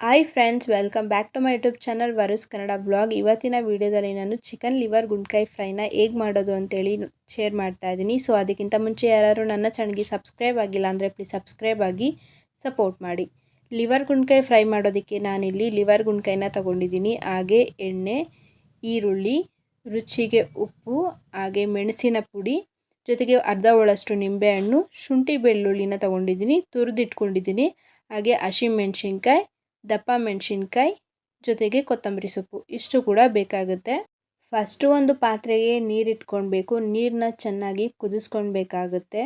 Hi friends, welcome back to my YouTube channel ವರುಸ್ Kannada blog. ಇವತ್ತಿನ ವಿಡಿಯೋದಲ್ಲಿ ನಾನು ಚಿಕನ್ ಲಿವರ್ ಗುಂಡ್ಕಾಯಿ ಫ್ರೈನ ಹೇಗೆ ಮಾಡೋದು ಅಂತೇಳಿ ಶೇರ್ ಮಾಡ್ತಾ ಇದ್ದೀನಿ. ಸೊ ಅದಕ್ಕಿಂತ ಮುಂಚೆ ಯಾರು ನನ್ನ ಚಾನಲ್ಗೆ ಸಬ್ಸ್ಕ್ರೈಬ್ ಆಗಿಲ್ಲ ಅಂದರೆ ಪ್ಲೀಸ್ ಸಬ್ಸ್ಕ್ರೈಬ್ ಆಗಿ ಸಪೋರ್ಟ್ ಮಾಡಿ. ಲಿವರ್ ಗುಂಡ್ಕಾಯಿ ಫ್ರೈ ಮಾಡೋದಕ್ಕೆ ನಾನಿಲ್ಲಿ ಲಿವರ್ ಗುಂಡ್ಕಾಯಿನ ತೊಗೊಂಡಿದ್ದೀನಿ. ಹಾಗೆ ಎಣ್ಣೆ, ಈರುಳ್ಳಿ, ರುಚಿಗೆ ಉಪ್ಪು, ಹಾಗೆ ಮೆಣಸಿನ ಪುಡಿ, ಜೊತೆಗೆ ಅರ್ಧ ಹೋಳಷ್ಟು ನಿಂಬೆಹಣ್ಣು, ಶುಂಠಿ ಬೆಳ್ಳುಳ್ಳಿನ ತೊಗೊಂಡಿದ್ದೀನಿ, ತುರಿದಿಟ್ಕೊಂಡಿದ್ದೀನಿ. ಹಾಗೆ ಹಸಿಮೆಣ್ಸಿನ್ಕಾಯಿ, ದಪ್ಪ ಮೆಣಸಿನ್ಕಾಯಿ, ಜೊತೆಗೆ ಕೊತ್ತಂಬರಿ ಸೊಪ್ಪು ಇಷ್ಟು ಕೂಡ ಬೇಕಾಗುತ್ತೆ. ಫಸ್ಟು ಒಂದು ಪಾತ್ರೆಗೆ ನೀರಿಟ್ಕೊಳ್ಬೇಕು. ನೀರನ್ನ ಚೆನ್ನಾಗಿ ಕುದಿಸ್ಕೊಳ್ಬೇಕಾಗುತ್ತೆ.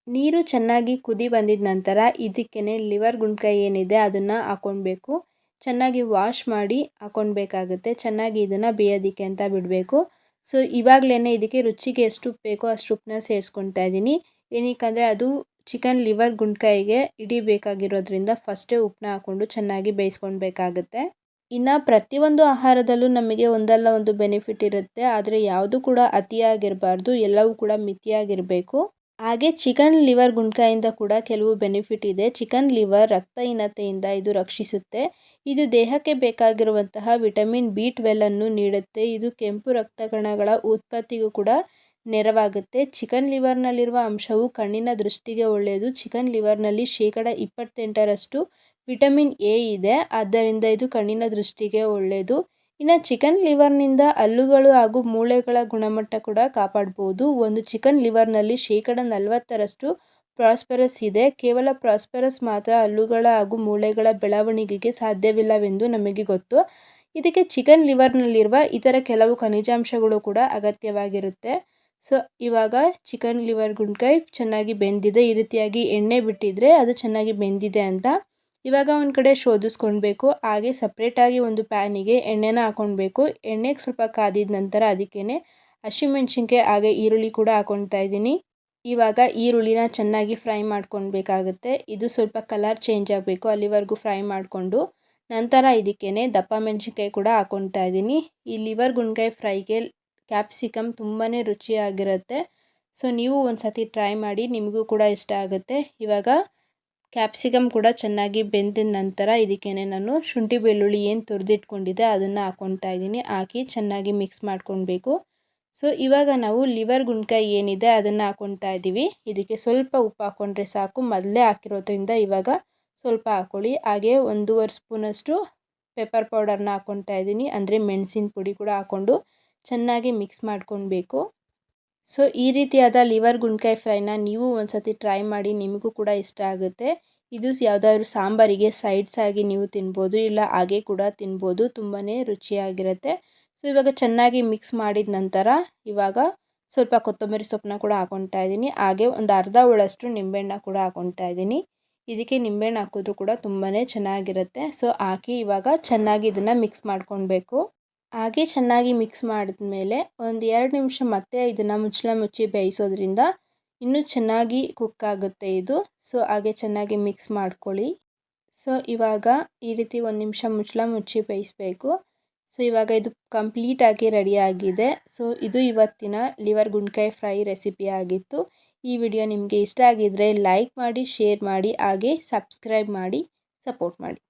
ನೀರು ಚೆನ್ನಾಗಿ ಕುದಿ ಬಂದಿದ ನಂತರ ಇದಕ್ಕೇ ಲಿವರ್ ಗುಂಡ್ಕಾಯಿ ಏನಿದೆ ಅದನ್ನು ಹಾಕ್ಕೊಳ್ಬೇಕು. ಚೆನ್ನಾಗಿ ವಾಶ್ ಮಾಡಿ ಹಾಕ್ಕೊಳ್ಬೇಕಾಗುತ್ತೆ. ಚೆನ್ನಾಗಿ ಇದನ್ನು ಬೇಯೋದಕ್ಕೆ ಅಂತ ಬಿಡಬೇಕು. ಸೊ ಇವಾಗಲೇ ಇದಕ್ಕೆ ರುಚಿಗೆ ಎಷ್ಟು ಉಪ್ಪು ಬೇಕೋ ಅಷ್ಟು ಉಪ್ಪನ್ನ ಸೇರಿಸ್ಕೊಳ್ತಾ ಇದ್ದೀನಿ. ಏನಕ್ಕಂದರೆ ಅದು ಚಿಕನ್ ಲಿವರ್ ಗುಂಡ್ಕಾಯಿಗೆ ಹಿಡಿಬೇಕಾಗಿರೋದ್ರಿಂದ ಫಸ್ಟೇ ಉಪ್ಪನ್ನ ಹಾಕ್ಕೊಂಡು ಚೆನ್ನಾಗಿ ಬೇಯಿಸ್ಕೊಳ್ಬೇಕಾಗುತ್ತೆ. ಇನ್ನು ಪ್ರತಿಯೊಂದು ಆಹಾರದಲ್ಲೂ ನಮಗೆ ಒಂದಲ್ಲ ಒಂದು ಬೆನಿಫಿಟ್ ಇರುತ್ತೆ. ಆದರೆ ಯಾವುದು ಕೂಡ ಅತಿಯಾಗಿರಬಾರ್ದು, ಎಲ್ಲವೂ ಕೂಡ ಮಿತಿಯಾಗಿರಬೇಕು. ಹಾಗೆ ಚಿಕನ್ ಲಿವರ್ ಗುಂಡ್ಕಾಯಿಂದ ಕೂಡ ಕೆಲವು ಬೆನಿಫಿಟ್ ಇದೆ. ಚಿಕನ್ ಲಿವರ್ ರಕ್ತಹೀನತೆಯಿಂದ ಇದು ರಕ್ಷಿಸುತ್ತೆ. ಇದು ದೇಹಕ್ಕೆ ಬೇಕಾಗಿರುವಂತಹ ವಿಟಮಿನ್ B12 ನೀಡುತ್ತೆ. ಇದು ಕೆಂಪು ರಕ್ತ ಕಣಗಳ ಉತ್ಪತ್ತಿಗೂ ಕೂಡ ನೆರವಾಗುತ್ತೆ. ಚಿಕನ್ ಲಿವರ್ನಲ್ಲಿರುವ ಅಂಶವು ಕಣ್ಣಿನ ದೃಷ್ಟಿಗೆ ಒಳ್ಳೆಯದು. ಚಿಕನ್ ಲಿವರ್ನಲ್ಲಿ 28% ವಿಟಮಿನ್ A ಇದೆ. ಆದ್ದರಿಂದ ಇದು ಕಣ್ಣಿನ ದೃಷ್ಟಿಗೆ ಒಳ್ಳೆಯದು. ಇನ್ನು ಚಿಕನ್ ಲಿವರ್ನಿಂದ ಹಲ್ಲುಗಳು ಹಾಗೂ ಮೂಳೆಗಳ ಗುಣಮಟ್ಟ ಕೂಡ ಕಾಪಾಡ್ಬೋದು. ಒಂದು ಚಿಕನ್ ಲಿವರ್ನಲ್ಲಿ 40% ಪ್ರಾಸ್ಪರಸ್ ಇದೆ. ಕೇವಲ ಪ್ರಾಸ್ಪರಸ್ ಮಾತ್ರ ಹಲ್ಲುಗಳ ಹಾಗೂ ಮೂಳೆಗಳ ಬೆಳವಣಿಗೆಗೆ ಸಾಧ್ಯವಿಲ್ಲವೆಂದು ನಮಗೆ ಗೊತ್ತು. ಇದಕ್ಕೆ ಚಿಕನ್ ಲಿವರ್ನಲ್ಲಿರುವ ಇತರ ಕೆಲವು ಖನಿಜಾಂಶಗಳು ಕೂಡ ಅಗತ್ಯವಾಗಿರುತ್ತೆ. ಸೊ ಇವಾಗ ಚಿಕನ್ ಲಿವರ್ ಗುಂಡ್ಕಾಯಿ ಚೆನ್ನಾಗಿ ಬೆಂದಿದೆ. ಈ ರೀತಿಯಾಗಿ ಎಣ್ಣೆ ಬಿಟ್ಟಿದ್ರೆ ಅದು ಚೆನ್ನಾಗಿ ಬೆಂದಿದೆ ಅಂತ. ಇವಾಗ ಒಂದು ಕಡೆ ಶೋಧಿಸ್ಕೊಳ್ಬೇಕು. ಹಾಗೆ ಸಪ್ರೇಟಾಗಿ ಒಂದು ಪ್ಯಾನಿಗೆ ಎಣ್ಣೆನ ಹಾಕ್ಕೊಳ್ಬೇಕು. ಎಣ್ಣೆಗೆ ಸ್ವಲ್ಪ ಕಾದಿದ ನಂತರ ಅದಕ್ಕೇ ಹಸಿಮೆಣ್ಸಿನ್ಕಾಯಿ ಹಾಗೆ ಈರುಳ್ಳಿ ಕೂಡ ಹಾಕ್ಕೊಳ್ತಾ ಇದ್ದೀನಿ. ಇವಾಗ ಈರುಳ್ಳಿನ ಚೆನ್ನಾಗಿ ಫ್ರೈ ಮಾಡ್ಕೊಳ್ಬೇಕಾಗುತ್ತೆ. ಇದು ಸ್ವಲ್ಪ ಕಲರ್ ಚೇಂಜ್ ಆಗಬೇಕು, ಅಲ್ಲಿವರೆಗೂ ಫ್ರೈ ಮಾಡಿಕೊಂಡು ನಂತರ ಇದಕ್ಕೇ ದಪ್ಪ ಮೆಣಸಿನ್ಕಾಯಿ ಕೂಡ ಹಾಕ್ಕೊಳ್ತಾ ಇದ್ದೀನಿ. ಈ ಲಿವರ್ ಗುಂಡ್ಕಾಯಿ ಫ್ರೈಗೆ ಕ್ಯಾಪ್ಸಿಕಮ್ ತುಂಬಾ ರುಚಿಯಾಗಿರುತ್ತೆ. ಸೊ ನೀವು ಒಂದು ಸತಿ ಟ್ರೈ ಮಾಡಿ, ನಿಮಗೂ ಕೂಡ ಇಷ್ಟ ಆಗುತ್ತೆ. ಇವಾಗ ಕ್ಯಾಪ್ಸಿಕಮ್ ಕೂಡ ಚೆನ್ನಾಗಿ ಬೆಂದ ನಂತರ ಇದಕ್ಕೇ ನಾನು ಶುಂಠಿ ಬೆಳ್ಳುಳ್ಳಿ ಏನು ತುರಿದಿಟ್ಕೊಂಡಿದ್ದೆ ಅದನ್ನು ಹಾಕ್ಕೊಳ್ತಾ ಇದ್ದೀನಿ. ಹಾಕಿ ಚೆನ್ನಾಗಿ ಮಿಕ್ಸ್ ಮಾಡ್ಕೊಳ್ಬೇಕು. ಸೊ ಇವಾಗ ನಾವು ಲಿವರ್ ಗುಂಡ್ಕಾಯಿ ಏನಿದೆ ಅದನ್ನು ಹಾಕ್ಕೊಳ್ತಾ ಇದ್ದೀವಿ. ಇದಕ್ಕೆ ಸ್ವಲ್ಪ ಉಪ್ಪು ಹಾಕ್ಕೊಂಡ್ರೆ ಸಾಕು. ಮೊದಲೇ ಹಾಕಿರೋದ್ರಿಂದ ಇವಾಗ ಸ್ವಲ್ಪ ಹಾಕ್ಕೊಳ್ಳಿ. ಹಾಗೆ 1.5 ಸ್ಪೂನಷ್ಟು ಪೆಪ್ಪರ್ ಪೌಡರ್ನ ಹಾಕ್ಕೊಳ್ತಾ ಇದ್ದೀನಿ. ಅಂದರೆ ಮೆಣಸಿನ ಪುಡಿ ಕೂಡ ಹಾಕ್ಕೊಂಡು ಚೆನ್ನಾಗಿ ಮಿಕ್ಸ್ ಮಾಡ್ಕೊಳ್ಬೇಕು. ಸೊ ಈ ರೀತಿಯಾದ ಲಿವರ್ ಗುಂಡ್ಕಾಯಿ ಫ್ರೈನ ನೀವು ಒಂದು ಸತಿ ಟ್ರೈ ಮಾಡಿ, ನಿಮಗೂ ಕೂಡ ಇಷ್ಟ ಆಗುತ್ತೆ. ಇದು ಯಾವುದಾದ್ರೂ ಸಾಂಬಾರಿಗೆ ಸೈಡ್ಸ್ ಆಗಿ ನೀವು ತಿನ್ಬೋದು, ಇಲ್ಲ ಹಾಗೆ ಕೂಡ ತಿನ್ಬೋದು. ತುಂಬಾ ರುಚಿಯಾಗಿರುತ್ತೆ. ಸೊ ಇವಾಗ ಚೆನ್ನಾಗಿ ಮಿಕ್ಸ್ ಮಾಡಿದ ನಂತರ ಇವಾಗ ಸ್ವಲ್ಪ ಕೊತ್ತಂಬರಿ ಸೊಪ್ಪನ್ನ ಕೂಡ ಹಾಕ್ಕೊಳ್ತಾ ಇದ್ದೀನಿ. ಹಾಗೆ ಒಂದು ಅರ್ಧ ಹೋಳಷ್ಟು ನಿಂಬೆಹಣ್ಣ ಕೂಡ ಹಾಕ್ಕೊಳ್ತಾ ಇದ್ದೀನಿ. ಇದಕ್ಕೆ ನಿಂಬೆಹಣ್ಣು ಹಾಕಿದ್ರೂ ಕೂಡ ತುಂಬಾ ಚೆನ್ನಾಗಿರುತ್ತೆ. ಸೊ ಹಾಕಿ ಇವಾಗ ಚೆನ್ನಾಗಿ ಇದನ್ನು ಮಿಕ್ಸ್ ಮಾಡ್ಕೊಳ್ಬೇಕು. ಹಾಗೆ ಚೆನ್ನಾಗಿ ಮಿಕ್ಸ್ ಮಾಡಿದ್ಮೇಲೆ ಒಂದು 2 ನಿಮಿಷ ಮತ್ತೆ ಇದನ್ನು ಮುಚ್ಚಿ ಬೇಯಿಸೋದ್ರಿಂದ ಇನ್ನೂ ಚೆನ್ನಾಗಿ ಕುಕ್ ಆಗುತ್ತೆ ಇದು. ಸೊ ಹಾಗೆ ಚೆನ್ನಾಗಿ ಮಿಕ್ಸ್ ಮಾಡ್ಕೊಳ್ಳಿ. ಸೊ ಇವಾಗ ಈ ರೀತಿ 1 ನಿಮಿಷ ಮುಚ್ಚಿ ಬೇಯಿಸಬೇಕು. ಸೊ ಇವಾಗ ಇದು ಕಂಪ್ಲೀಟಾಗಿ ರೆಡಿಯಾಗಿದೆ. ಸೊ ಇದು ಇವತ್ತಿನ ಲಿವರ್ ಗುಂಡ್ಕಾಯಿ ಫ್ರೈ ರೆಸಿಪಿ ಆಗಿತ್ತು. ಈ ವಿಡಿಯೋ ನಿಮಗೆ ಇಷ್ಟ ಆಗಿದ್ದರೆ ಲೈಕ್ ಮಾಡಿ, ಶೇರ್ ಮಾಡಿ, ಹಾಗೆ ಸಬ್ಸ್ಕ್ರೈಬ್ ಮಾಡಿ, ಸಪೋರ್ಟ್ ಮಾಡಿ.